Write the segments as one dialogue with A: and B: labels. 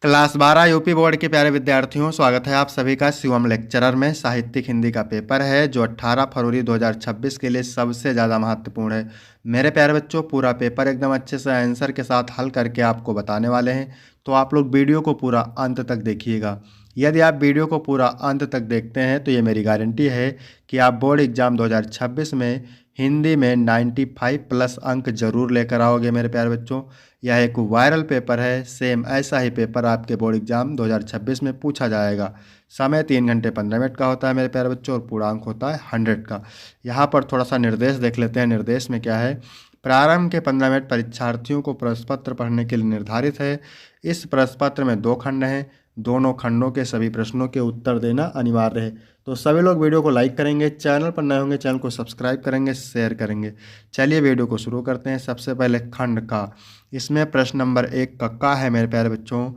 A: Class 12 UP board के प्यारे विद्यार्थियों, स्वागत है आप सभी का शिवम लेक्चरर में। साहित्यिक हिंदी का पेपर है जो 18 फरवरी 2026 के लिए सबसे ज़्यादा महत्वपूर्ण है। मेरे प्यारे बच्चों, पूरा पेपर एकदम अच्छे से आंसर के साथ हल करके आपको बताने वाले हैं, तो आप लोग वीडियो को पूरा अंत तक देखिएगा। यदि आप वीडियो को पूरा अंत तक देखते हैं तो ये मेरी गारंटी है कि आप बोर्ड एग्जाम 2026 में हिंदी में 95 प्लस अंक जरूर लेकर आओगे। मेरे प्यारे बच्चों, यह एक वायरल पेपर है। सेम ऐसा ही पेपर आपके बोर्ड एग्जाम 2026 में पूछा जाएगा। समय 3 घंटे 15 मिनट का होता है मेरे प्यारे बच्चों, और पूर्णांक होता है 100 का। यहाँ पर थोड़ा सा निर्देश देख लेते हैं। निर्देश में क्या है? प्रारंभ के 15 मिनट परीक्षार्थियों को प्रश्न पत्र पढ़ने के लिए निर्धारित है। इस प्रश्न पत्र में 2 खंड हैं। दोनों खंडों के सभी प्रश्नों के उत्तर देना अनिवार्य है। तो सभी लोग वीडियो को लाइक करेंगे, चैनल पर नए होंगे चैनल को सब्सक्राइब करेंगे, शेयर करेंगे। चलिए वीडियो को शुरू करते हैं। सबसे पहले खंड का, इसमें प्रश्न नंबर 1 का है मेरे प्यारे बच्चों।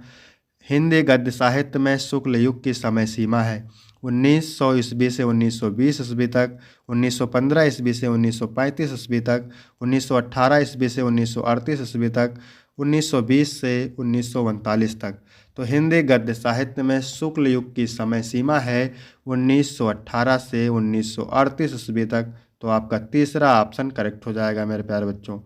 A: हिंदी गद्य साहित्य में शुक्ल युग की समय सीमा है 1900 ईस्वी से 1920 ईस्वी तक, 1915 ईस्वी से 1935 ईस्वी तक, 1918 ईस्वी से 1938 ईस्वी तक, 1920 से 1939 तक। तो हिंदी गद्य साहित्य में शुक्ल युग की समय सीमा है 1918 से 1938 ईस्वी तक। तो आपका तीसरा ऑप्शन करेक्ट हो जाएगा मेरे प्यारे बच्चों।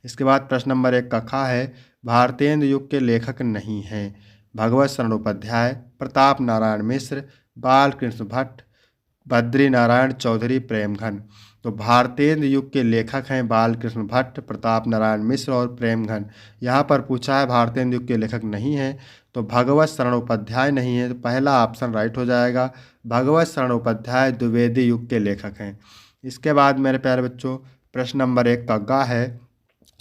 A: इसके बाद प्रश्न नंबर 1 का है, भारतेंदु युग के लेखक नहीं हैं। भगवत शरण उपाध्याय, प्रताप नारायण मिश्र, बालकृष्ण भट्ट, बद्री नारायण चौधरी, प्रेमघन। तो भारतेंदु युग के लेखक हैं बालकृष्ण भट्ट, प्रताप नारायण मिश्र और प्रेमघन। यहाँ पर पूछा है भारतेंदु युग के लेखक नहीं है, तो भगवत शरण उपाध्याय नहीं है। तो पहला ऑप्शन राइट हो जाएगा। भगवत शरण उपाध्याय द्विवेदी युग के लेखक हैं। इसके बाद मेरे प्यारे बच्चों, प्रश्न नंबर 1 का गा है,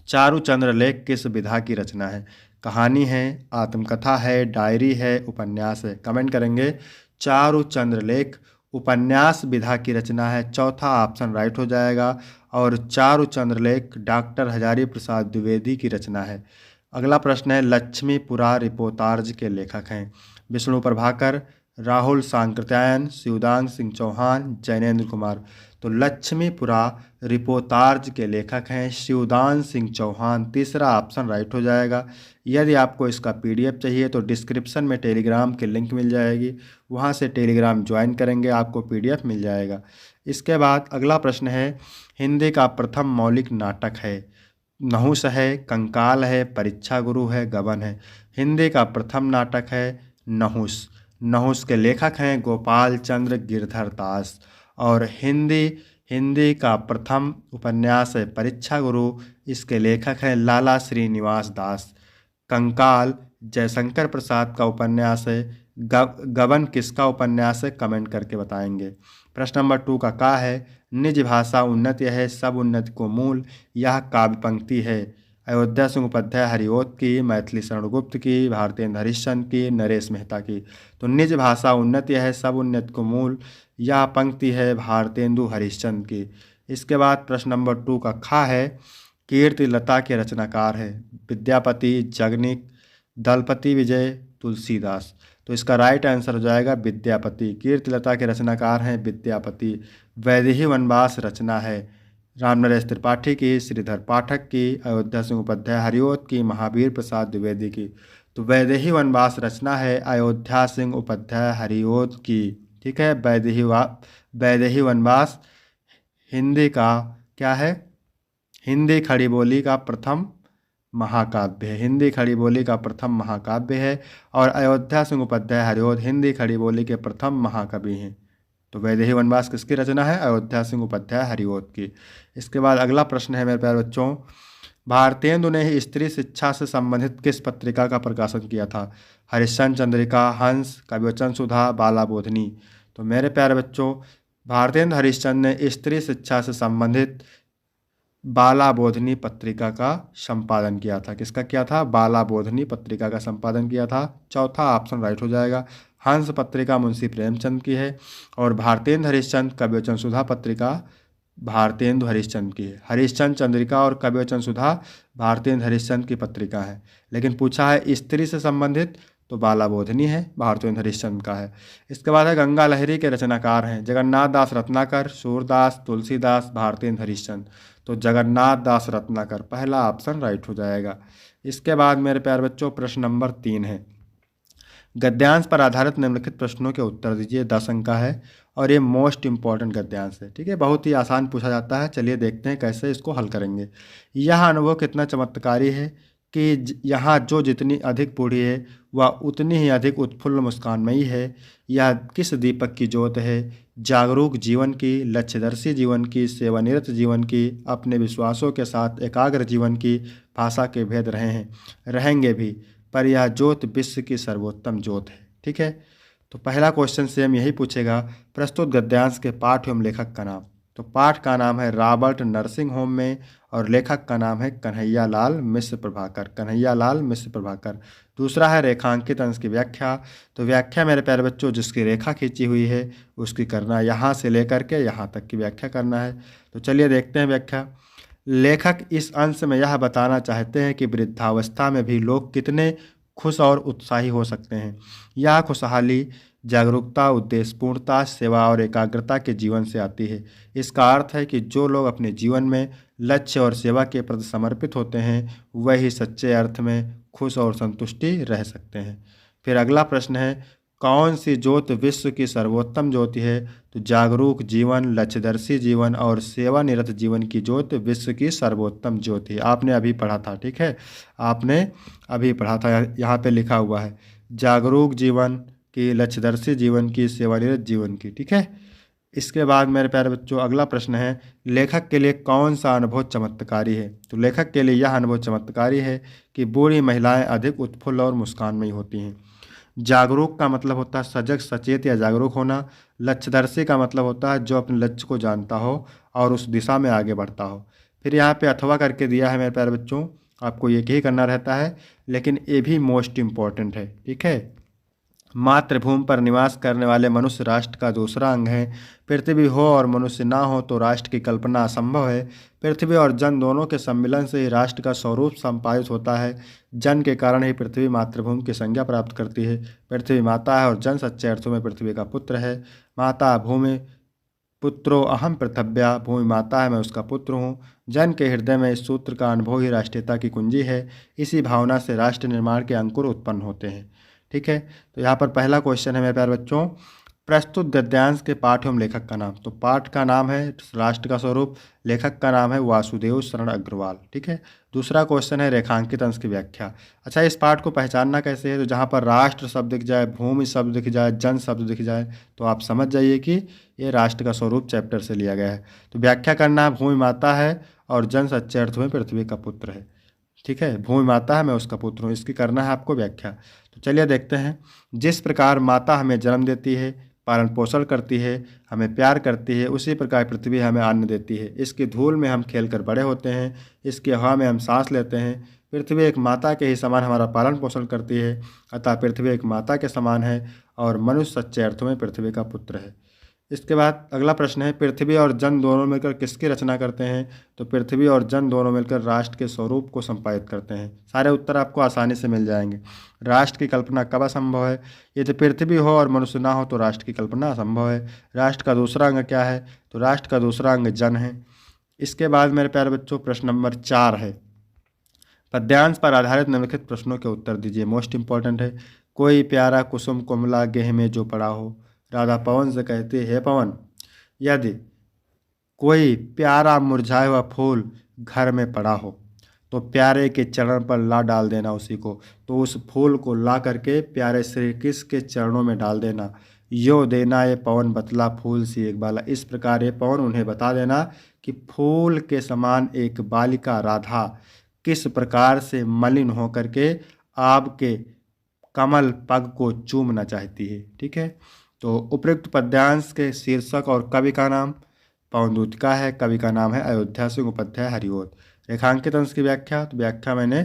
A: चारुचंद्र लेख किस विधा की रचना है? कहानी है, आत्मकथा है, डायरी है, उपन्यास है? कमेंट करेंगे। चारुचंद्र लेख उपन्यास विधा की रचना है। चौथा ऑप्शन राइट हो जाएगा। और चारुचंद्र लेख डॉक्टर हजारी प्रसाद द्विवेदी की रचना है। अगला प्रश्न है, लक्ष्मीपुरा रिपोर्तार्ज के लेखक हैं। विष्णु प्रभाकर, राहुल सांकृत्यायन, शिवदान सिंह चौहान, जैनेन्द्र कुमार। तो लक्ष्मीपुरा रिपोर्तार्ज के लेखक हैं शिवदान सिंह चौहान। तीसरा ऑप्शन राइट हो जाएगा। यदि आपको इसका पीडीएफ चाहिए तो डिस्क्रिप्शन में टेलीग्राम की लिंक मिल जाएगी, वहां से टेलीग्राम ज्वाइन करेंगे, आपको पीडीएफ मिल जाएगा। इसके बाद अगला प्रश्न है, हिंदी का प्रथम मौलिक नाटक है। नहुस है, कंकाल है, परीक्षा गुरु है, गबन है? हिंदी का प्रथम नाटक है नहुस। नहुस के लेखक हैं गोपाल चंद्र गिरधर दास। और हिंदी का प्रथम उपन्यास है परीक्षा गुरु। इसके लेखक हैं लाला श्रीनिवास दास। कंकाल जयशंकर प्रसाद का उपन्यास है। गबन किसका उपन्यास है? कमेंट करके बताएंगे। प्रश्न नंबर 2 का है, निज भाषा उन्नति है, सब उन्नति को मूल, यह काव्य पंक्ति है। अयोध्या सिंह उपाध्याय हरिओत की, मैथिली शरण गुप्त की, भारतेंदु हरिश्चंद्र की, नरेश मेहता की? तो निज भाषा उन्नति है, सब उन्नति को मूल, यह पंक्ति है भारतेंदु हरिश्चंद्र की। इसके बाद प्रश्न नंबर 2 का है, कीर्ति लता के रचनाकार है। विद्यापति, जगनिक, दलपति विजय, तुलसीदास? तो इसका राइट आंसर हो जाएगा विद्यापति। कीर्ति लता के रचनाकार हैं विद्यापति। वैदेही वनवास रचना है रामनरेश त्रिपाठी की, श्रीधर पाठक की, अयोध्या सिंह उपाध्याय हरिओत की, महावीर प्रसाद द्विवेदी की? तो वैदेही वनवास रचना है अयोध्या सिंह उपाध्याय हरिओत की। ठीक है, वैदेही वनवास हिंदी का क्या है? हिंदी खड़ी बोली का प्रथम महाकाव्य है। हिंदी खड़ी बोली का प्रथम महाकाव्य है। और अयोध्या सिंह उपाध्याय हरिओत हिंदी खड़ी बोली के प्रथम महाकवि हैं। तो वैदेही वनवास किसकी रचना है? अयोध्या सिंह उपाध्याय हरिओत की। इसके बाद अगला प्रश्न है मेरे प्यारे बच्चों, भारतेंदु ने ही स्त्री शिक्षा से संबंधित किस पत्रिका का प्रकाशन किया था? हरिश्चंद्र चंद्रिका, हंस, कविवचन सुधा, बाला बोधनी? तो मेरे प्यारे बच्चों, भारतेंदु हरिश्चंद्र ने स्त्री शिक्षा से संबंधित बाला बोधनी पत्रिका का संपादन किया था। किसका किया था? बाला बोधनी पत्रिका का संपादन किया था। चौथा ऑप्शन राइट हो जाएगा। हंस पत्रिका मुंशी प्रेमचंद की है। और भारतेंदु हरिश्चंद्र कविवचन सुधा पत्रिका भारतेंदु हरिश्चंद्र की है। हरिश्चंद्र चंद्रिका और कविवचन सुधा भारतेंदु हरिश्चंद्र की पत्रिका है। लेकिन पूछा है स्त्री से संबंधित, तो बाला बोधनी है, भारतेंदु हरिश्चंद्र का है। इसके बाद है, गंगा लहरी के रचनाकार हैं जगन्नाथ दास रत्नाकर, सूरदास, तुलसीदास, भारतेंदु हरिश्चंद्र? तो जगन्नाथ दास रत्नाकर पहला ऑप्शन राइट हो जाएगा। इसके बाद मेरे प्यारे बच्चों, प्रश्न नंबर 3 है, गद्यांश पर आधारित निम्नलिखित प्रश्नों के उत्तर दीजिए। 10 अंक का है और ये मोस्ट इंपॉर्टेंट गद्यांश है। ठीक है, बहुत ही आसान पूछा जाता है। चलिए देखते हैं कैसे इसको हल करेंगे। यह अनुभव कितना चमत्कारी है कि यहाँ जो जितनी अधिक बूढ़ी है वह उतनी ही अधिक उत्फुल्ल मुस्कानमयी है। यह किस दीपक की ज्योत है? जागरूक जीवन की, लक्ष्यदर्शी जीवन की, सेवानिरत जीवन की, अपने विश्वासों के साथ एकाग्र जीवन की भाषा के भेद रहे हैं, रहेंगे भी, पर यह ज्योत विश्व की सर्वोत्तम ज्योत है। ठीक है, तो पहला क्वेश्चन सेम यही पूछेगा, प्रस्तुत गद्यांश के पाठ एवं लेखक का नाम। तो पाठ का नाम है रॉबर्ट नर्सिंग होम में और लेखक का नाम है कन्हैया लाल मिश्र प्रभाकर। कन्हैया लाल मिश्र प्रभाकर। दूसरा है रेखांकित अंश की व्याख्या। तो व्याख्या मेरे प्यारे बच्चों, जिसकी रेखा खींची हुई है उसकी करना, यहाँ से लेकर के यहाँ तक की व्याख्या करना है। तो चलिए देखते हैं व्याख्या। लेखक इस अंश में यह बताना चाहते हैं कि वृद्धावस्था में भी लोग कितने खुश और उत्साही हो सकते हैं। यह खुशहाली जागरूकता, उद्देश्यपूर्णता, सेवा और एकाग्रता के जीवन से आती है। इसका अर्थ है कि जो लोग अपने जीवन में लक्ष्य और सेवा के प्रति समर्पित होते हैं वही सच्चे अर्थ में खुश और संतुष्टि रह सकते हैं। फिर अगला प्रश्न है, कौन सी ज्योत विश्व की सर्वोत्तम ज्योति है? तो जागरूक जीवन, लक्ष्यदर्शी जीवन और सेवानिरत जीवन की ज्योत विश्व की सर्वोत्तम ज्योति है। आपने अभी पढ़ा था, ठीक है, आपने अभी पढ़ा था। यहाँ पे लिखा हुआ है जागरूक जीवन की, लक्ष्यदर्शी जीवन की, सेवानिरत जीवन की। ठीक है, इसके बाद मेरे प्यारे बच्चों अगला प्रश्न है, लेखक के लिए कौन सा अनुभव चमत्कारी है? तो लेखक के लिए यह अनुभव चमत्कारी है कि बूढ़ी महिलाएं अधिक उत्फुल्ल और मुस्कानमयी होती हैं। जागरूक का मतलब होता है सजग, सचेत या जागरूक होना। लक्ष्यदर्शी का मतलब होता है जो अपने लक्ष्य को जानता हो और उस दिशा में आगे बढ़ता हो। फिर यहाँ पे अथवा करके दिया है मेरे प्यारे बच्चों, आपको ये ही करना रहता है, लेकिन ये भी मोस्ट इम्पॉर्टेंट है। ठीक है, मातृभूमि पर निवास करने वाले मनुष्य राष्ट्र का दूसरा अंग है। पृथ्वी हो और मनुष्य ना हो तो राष्ट्र की कल्पना असंभव है। पृथ्वी और जन दोनों के सम्मिलन से ही राष्ट्र का स्वरूप संपादित होता है। जन के कारण ही पृथ्वी मातृभूमि की संज्ञा प्राप्त करती है। पृथ्वी माता है और जन सच्चे अर्थों में पृथ्वी का पुत्र है। माता भूमि पुत्रो अहम पृथव्या, भूमि माता है मैं उसका पुत्र हूँ। जन के हृदय में इस सूत्र का अनुभव ही राष्ट्रीयता की कुंजी है। इसी भावना से राष्ट्र निर्माण के अंकुर उत्पन्न होते हैं। ठीक है, तो यहाँ पर पहला क्वेश्चन है मेरे प्यारे बच्चों, प्रस्तुत गद्यांश के पाठ एवं लेखक का नाम। तो पाठ का नाम है राष्ट्र का स्वरूप, लेखक का नाम है वासुदेव शरण अग्रवाल। ठीक है, दूसरा क्वेश्चन है रेखांकित अंश की व्याख्या। अच्छा, इस पाठ को पहचानना कैसे है? तो जहाँ पर राष्ट्र शब्द दिख जाए, भूमि शब्द दिख जाए, जन शब्द दिख जाए तो आप समझ जाइए कि ये राष्ट्र का स्वरूप चैप्टर से लिया गया है। तो व्याख्या करना है, भूमि माता है और जन सच्चे अर्थ में पृथ्वी का पुत्र है। ठीक है, भूमि माता है मैं उसका पुत्र हूँ, इसकी करना है आपको व्याख्या। तो चलिए देखते हैं। जिस प्रकार माता हमें जन्म देती है, पालन पोषण करती है, हमें प्यार करती है, उसी प्रकार पृथ्वी हमें अन्न देती है। इसकी धूल में हम खेलकर बड़े होते हैं, इसकी हवा में हम सांस लेते हैं। पृथ्वी एक माता के ही समान हमारा पालन पोषण करती है, अतः पृथ्वी एक माता के समान है और मनुष्य सच्चे अर्थों में पृथ्वी का पुत्र है। इसके बाद अगला प्रश्न है, पृथ्वी और जन दोनों मिलकर किसकी रचना करते हैं? तो पृथ्वी और जन दोनों मिलकर राष्ट्र के स्वरूप को संपादित करते हैं। सारे उत्तर आपको आसानी से मिल जाएंगे। राष्ट्र की कल्पना कब असंभव है? यदि पृथ्वी हो और मनुष्य ना हो तो राष्ट्र की कल्पना असंभव है। राष्ट्र का दूसरा अंग क्या है? तो राष्ट्र का दूसरा अंग जन है। इसके बाद मेरे प्यारे बच्चों प्रश्न नंबर 4 है, पद्यांश पर आधारित निम्नलिखित प्रश्नों के उत्तर दीजिए। मोस्ट इंपॉर्टेंट है। कोई प्यारा कुसुम कोमला गेह में जो पड़ा हो। राधा पवन से कहती है पवन, यदि कोई प्यारा मुरझाया हुआ फूल घर में पड़ा हो तो प्यारे के चरण पर ला डाल देना उसी को। तो उस फूल को ला करके प्यारे श्री कृष्ण के चरणों में डाल देना। यो देना ये पवन बतला फूल सी एक बाला। इस प्रकार ये पवन उन्हें बता देना कि फूल के समान एक बालिका राधा किस प्रकार से मलिन होकर के आपके कमल पग को चूमना चाहती है। ठीक है, तो उपयुक्त पद्यांश के शीर्षक और कवि का नाम पवनदूत का है, कवि का नाम है अयोध्या सिंह उपाध्याय हरिओत। रेखांकित अंश की व्याख्या, तो व्याख्या मैंने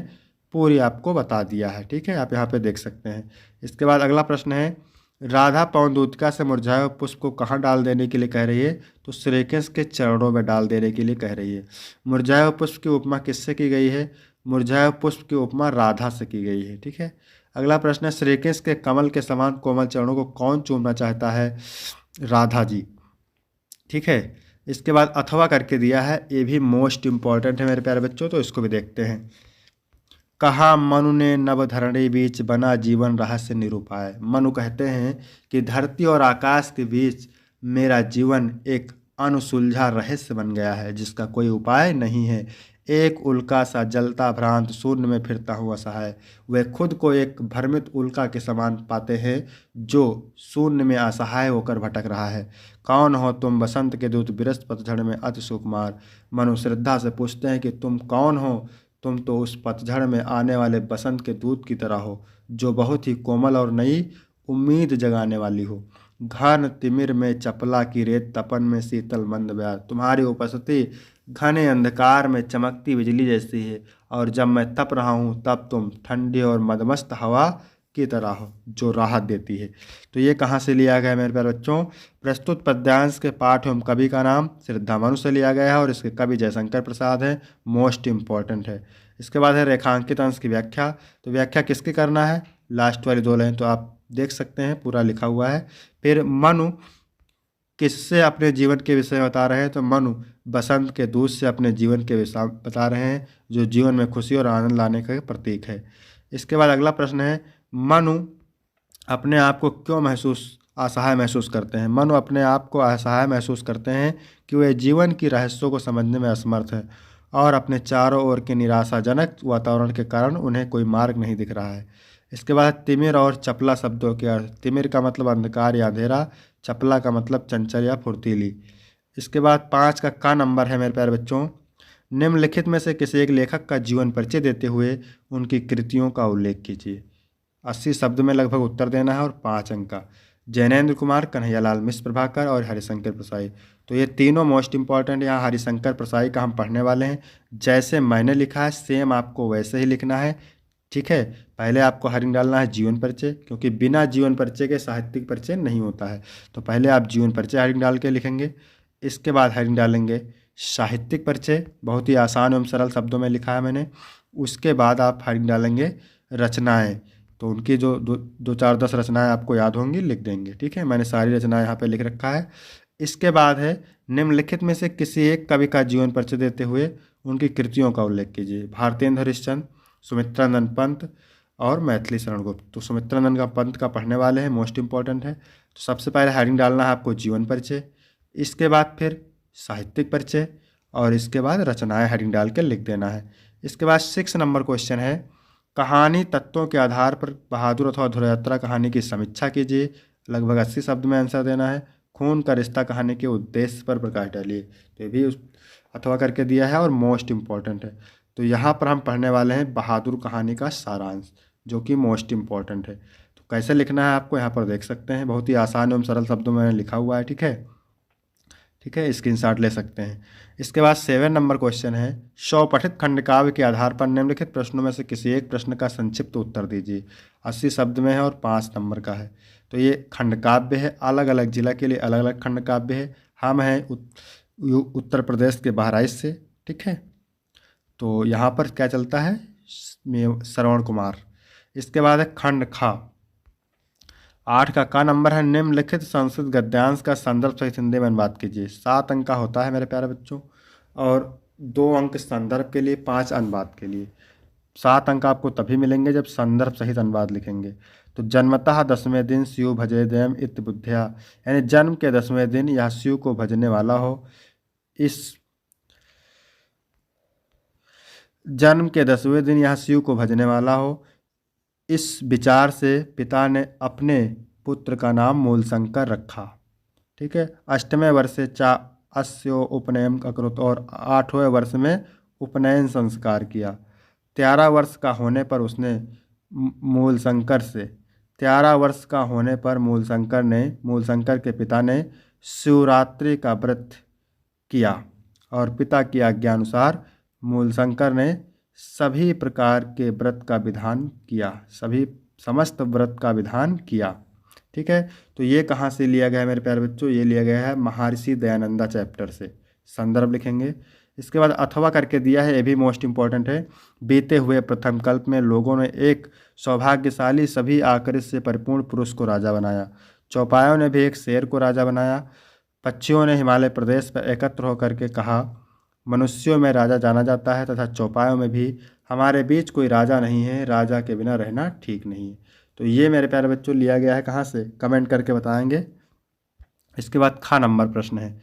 A: पूरी आपको बता दिया है। ठीक है, आप यहाँ पे देख सकते हैं। इसके बाद अगला प्रश्न है, राधा पवनदूतिका से मुरझाए पुष्प को कहाँ डाल देने के लिए कह रही है? तो श्री कृष्ण के चरणों में डाल देने के लिए कह रही है। मुरझाए पुष्प की उपमा किससे की गई है? मुरझाए पुष्प की उपमा राधा से की गई है। ठीक है, अगला प्रश्न है, श्री कृष्ण के कमल के समान कोमल चरणों को कौन चूमना चाहता है? राधा जी। ठीक है, इसके बाद अथवा करके दिया है, ये भी मोस्ट इंपॉर्टेंट है मेरे प्यारे बच्चों, तो इसको भी देखते हैं। कहा मनु ने नभ धरणी बीच, बना जीवन रहस्य निरूपाय। मनु कहते हैं कि धरती और आकाश के बीच मेरा जीवन एक अनसुलझा रहस्य बन गया है, जिसका कोई उपाय नहीं है। एक उल्का सा जलता भ्रांत शून्य में फिरता हुआ असहाय। वे खुद को एक भ्रमित उल्का के समान पाते हैं जो शून्य में असहाय होकर भटक रहा है। कौन हो तुम बसंत के दूत, विरस पतझड़ में अति सुकुमार। मनु श्रद्धा से पूछते हैं कि तुम कौन हो। तुम तो उस पतझड़ में आने वाले बसंत के दूत की तरह हो, जो बहुत ही कोमल और नई उम्मीद जगाने वाली हो। घन तिमिर में चपला की रेत, तपन में शीतल मंद ब्याह। तुम्हारी उपस्थिति घने अंधकार में चमकती बिजली जैसी है, और जब मैं तप रहा हूँ तब तुम ठंडी और मदमस्त हवा की तरह हो, जो राहत देती है। तो ये कहाँ से लिया गया है मेरे प्यारे बच्चों? प्रस्तुत पद्यांश के पाठ एवं कवि का नाम श्रद्धामनु से लिया गया है, और इसके कवि जयशंकर प्रसाद है। मोस्ट इम्पॉर्टेंट है। इसके बाद है रेखांकित अंश की व्याख्या। तो व्याख्या किसकी करना है? लास्ट वाली दो लाइन तो आप देख सकते हैं, पूरा लिखा हुआ है। फिर मनु किससे अपने जीवन के विषय बता रहे हैं? तो मनु बसंत के दूत से अपने जीवन के विषय बता रहे हैं, जो जीवन में खुशी और आनंद लाने का प्रतीक है। इसके बाद अगला प्रश्न है, मनु अपने आप को क्यों असहाय महसूस करते हैं? मनु अपने आप को असहाय महसूस करते हैं कि वे जीवन की रहस्यों को समझने में असमर्थ है, और अपने चारों ओर के निराशाजनक वातावरण के कारण उन्हें कोई मार्ग नहीं दिख रहा है। इसके बाद तिमिर और चपला शब्दों के अर्थ। तिमिर का मतलब अंधकार या अंधेरा, चपला का मतलब चंचल या फुर्तीली। इसके बाद 5 का नंबर है मेरे प्यारे बच्चों। निम्नलिखित में से किसी एक लेखक का जीवन परिचय देते हुए उनकी कृतियों का उल्लेख कीजिए। 80 शब्द में लगभग उत्तर देना है, और 5 अंक का। जैनेन्द्र कुमार, कन्हैयालाल मिश्र प्रभाकर और हरिशंकर प्रसाई। तो ये तीनों मोस्ट इंपॉर्टेंट। यहाँ हरिशंकर प्रसाई का हम पढ़ने वाले हैं। जैसे मैंने लिखा है सेम आपको वैसे ही लिखना है, ठीक है। पहले आपको हेडिंग डालना है जीवन परिचय, क्योंकि बिना जीवन परिचय के साहित्यिक परिचय नहीं होता है। तो पहले आप जीवन परिचय हेडिंग डाल के लिखेंगे। इसके बाद हेडिंग डालेंगे साहित्यिक परिचय, बहुत ही आसान एवं सरल शब्दों में लिखा है मैंने। उसके बाद आप हेडिंग डालेंगे रचनाएं। तो उनकी जो दो चार 10 रचनाएं आपको याद होंगी, लिख देंगे, ठीक है। मैंने सारी रचनाएं यहाँ पे लिख रखा है। इसके बाद है निम्नलिखित में से किसी एक कवि का जीवन परिचय देते हुए उनकी कृतियों का उल्लेख कीजिए। भारतेंद्र हरिश्चंद्र, सुमित्रानंद पंत और मैथिली शरण गुप्त। तो सुमित्रानंद का पंत का पढ़ने वाले हैं, मोस्ट इंपॉर्टेंट है। तो सबसे पहले हेडिंग डालना है आपको जीवन परिचय, इसके बाद फिर साहित्यिक परिचय, और इसके बाद रचनाएं हेडिंग डाल के लिख देना है। इसके बाद 6 नंबर क्वेश्चन है, कहानी तत्वों के आधार पर बहादुर अथवा धुरयात्रा कहानी की समीक्षा कीजिए। लगभग 80 शब्द में आंसर देना है। खून का रिश्ता कहानी के उद्देश्य पर प्रकाश डालिए। तो ये भी अथवा करके दिया है, और मोस्ट इम्पॉर्टेंट है। तो यहाँ पर हम पढ़ने वाले हैं बहादुर कहानी का सारांश, जो कि मोस्ट इम्पॉर्टेंट है। तो कैसे लिखना है आपको यहाँ पर देख सकते हैं, बहुत ही आसान एवं सरल शब्दों में लिखा हुआ है, ठीक है। ठीक है, स्क्रीनशॉट ले सकते हैं। इसके बाद 7 नंबर क्वेश्चन है, स्वपठित खंडकाव्य के आधार पर निम्नलिखित प्रश्नों में से किसी एक प्रश्न का संक्षिप्त उत्तर दीजिए। 80 शब्द में है और 5 नंबर का है। तो ये खंडकाव्य है, अलग अलग जिला के लिए अलग अलग खंडकाव्य है। हम हैं उत्तर प्रदेश के बहराइच से, ठीक है। तो यहाँ पर क्या चलता है, श्रवण कुमार। इसके बाद है खंड खा। 8 का नंबर है, निम्नलिखित संस्कृत गद्यांश का संदर्भ सहित हिंदी में अनुवाद कीजिए। 7 अंक का होता है मेरे प्यारे बच्चों, और 2 अंक संदर्भ के लिए, 5 अनुवाद के लिए। 7 अंक आपको तभी मिलेंगे जब संदर्भ सहित अनुवाद लिखेंगे। तो जन्मतः 10वें दिन शिव भजे देम इत बुद्ध्या, यानी जन्म के 10वें दिन यह शिव को भजने वाला हो। इस जन्म के 10वें दिन यह शिव को भजने वाला हो, इस विचार से पिता ने अपने पुत्र का नाम मूलशंकर रखा, ठीक है। 8वें वर्षे चा अस्यो उपनयन अकृत, और 8वें वर्ष में उपनयन संस्कार किया। 13 वर्ष का होने पर उसने मूलशंकर से 13 वर्ष का होने पर मूलशंकर के पिता ने शिवरात्रि का व्रत किया, और पिता की आज्ञा अनुसार मूलशंकर ने सभी प्रकार के व्रत का विधान किया, समस्त व्रत का विधान किया, ठीक है। तो ये कहाँ से लिया गया है मेरे प्यारे बच्चों? ये लिया गया है महर्षि दयानंदा चैप्टर से। संदर्भ लिखेंगे। इसके बाद अथवा करके दिया है, ये भी मोस्ट इंपॉर्टेंट है। बीते हुए प्रथम कल्प में लोगों ने एक सौभाग्यशाली सभी आकृति से परिपूर्ण पुरुष को राजा बनाया। चौपायों ने भी एक शेर को राजा बनाया। पक्षियों ने हिमालय प्रदेश पर एकत्र होकर के कहा, मनुष्यों में राजा जाना जाता है तथा चौपायों में भी हमारे बीच कोई राजा नहीं है, राजा के बिना रहना ठीक नहीं है। तो ये मेरे प्यारे बच्चों लिया गया है कहाँ से, कमेंट करके बताएंगे। इसके बाद खा नंबर प्रश्न है,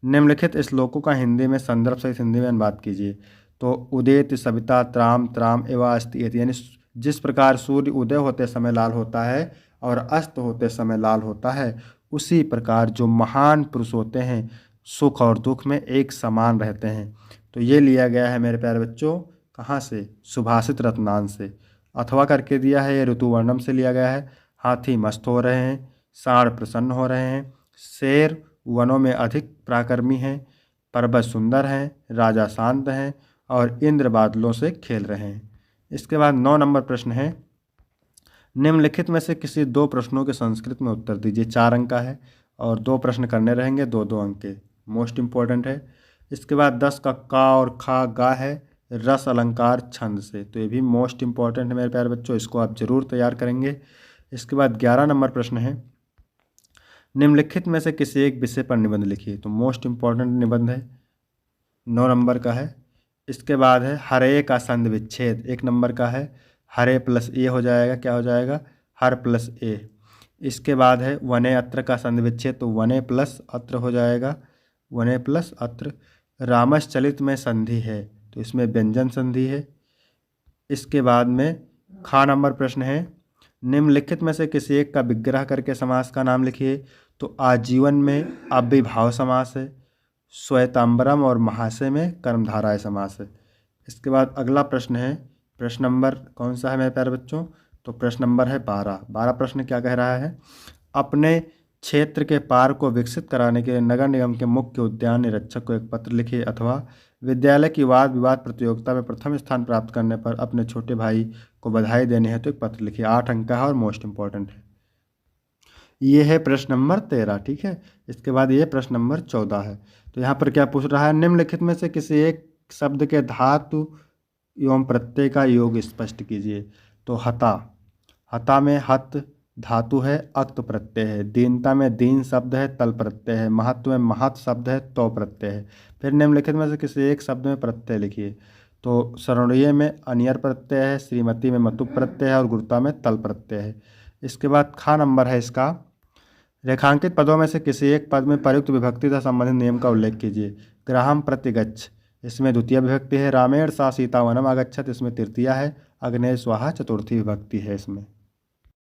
A: निम्नलिखित श्लोकों का हिंदी में संदर्भ सहित हिंदी में अनुवाद कीजिए। तो उदेत सविता त्राम त्राम एवा अस्ति इति, यानी जिस प्रकार सूर्य उदय होते समय लाल होता है और अस्त होते समय लाल होता है, उसी प्रकार जो महान पुरुष होते हैं सुख और दुख में एक समान रहते हैं। तो ये लिया गया है मेरे प्यारे बच्चों कहाँ से, सुभाषित रत्नान से। अथवा करके दिया है, ये ऋतुवर्णम से लिया गया है। हाथी मस्त हो रहे हैं, सांड प्रसन्न हो रहे हैं, शेर वनों में अधिक पराक्रमी हैं, पर्वत सुंदर हैं, राजा शांत हैं और इंद्र बादलों से खेल रहे हैं। इसके बाद 9 नंबर प्रश्न है, निम्नलिखित में से किसी 2 प्रश्नों के संस्कृत में उत्तर दीजिए। 4 अंक का है और 2 प्रश्न करने रहेंगे, 2-2 अंक के, मोस्ट इंपॉर्टेंट है। इसके बाद 10 का का और खा गा है रस अलंकार छंद से, तो ये भी मोस्ट इंपॉर्टेंट है मेरे प्यारे बच्चों, इसको आप जरूर तैयार करेंगे। इसके बाद 11 नंबर प्रश्न है, निम्नलिखित में से किसी एक विषय पर निबंध लिखिए। तो मोस्ट इंपॉर्टेंट निबंध है, 9 नंबर का है। इसके बाद है हरे का संधि विच्छेद, 1 नंबर का है। हरे प्लस ए हो जाएगा, क्या हो जाएगा, हर प्लस ए। इसके बाद है वने अत्र का संधि विच्छेद, तो वने प्लस अत्र हो जाएगा, वने प्लस अत्र। रामश्चलित में संधि है, तो इसमें व्यंजन संधि है। इसके बाद में खा नंबर प्रश्न है, निम्नलिखित में से किसी एक का विग्रह करके समास का नाम लिखिए। तो आजीवन में अव्ययभाव समास है, श्वेतांबरम और महाशय में कर्मधारय समास है। इसके बाद अगला प्रश्न है, प्रश्न नंबर कौन सा है मेरे प्यारे बच्चों, तो प्रश्न नंबर है 12 प्रश्न क्या कह रहा है, अपने क्षेत्र के पार्क को विकसित कराने के लिए नगर निगम के मुख्य उद्यान निरीक्षक को एक पत्र लिखिए। अथवा विद्यालय की वाद विवाद प्रतियोगिता में प्रथम स्थान प्राप्त करने पर अपने छोटे भाई को बधाई देने है तो एक पत्र लिखिए। 8 अंक का है और मोस्ट इंपॉर्टेंट है। ये है प्रश्न नंबर 13, ठीक है। इसके बाद ये प्रश्न नंबर 14 है। तो यहाँ पर क्या पूछ रहा है, निम्नलिखित में से किसी एक शब्द के धातु एवं प्रत्यय का योग स्पष्ट कीजिए। तो हता, हता में हत धातु है, अक्त प्रत्यय है। दीनता में दीन शब्द है, तल प्रत्यय है। महत्व में महत शब्द है, तो प्रत्यय है। फिर निम्नलिखित में से किसी एक शब्द में प्रत्यय लिखिए। तो शरणीय में अनियर प्रत्यय है, श्रीमती में मतु प्रत्यय है और गुरुता में तल प्रत्यय है। इसके बाद खा नंबर है इसका, रेखांकित पदों में से किसी एक पद में प्रयुक्त विभक्ति तथा संबंधित नियम का उल्लेख कीजिए। ग्राहम प्रतिगच्छ, इसमें द्वितीय विभक्ति है। रामेण सा सीता वनम आगच्छत, इसमें तृतीया है। अग्नेय स्वाहा चतुर्थी विभक्ति है इसमें।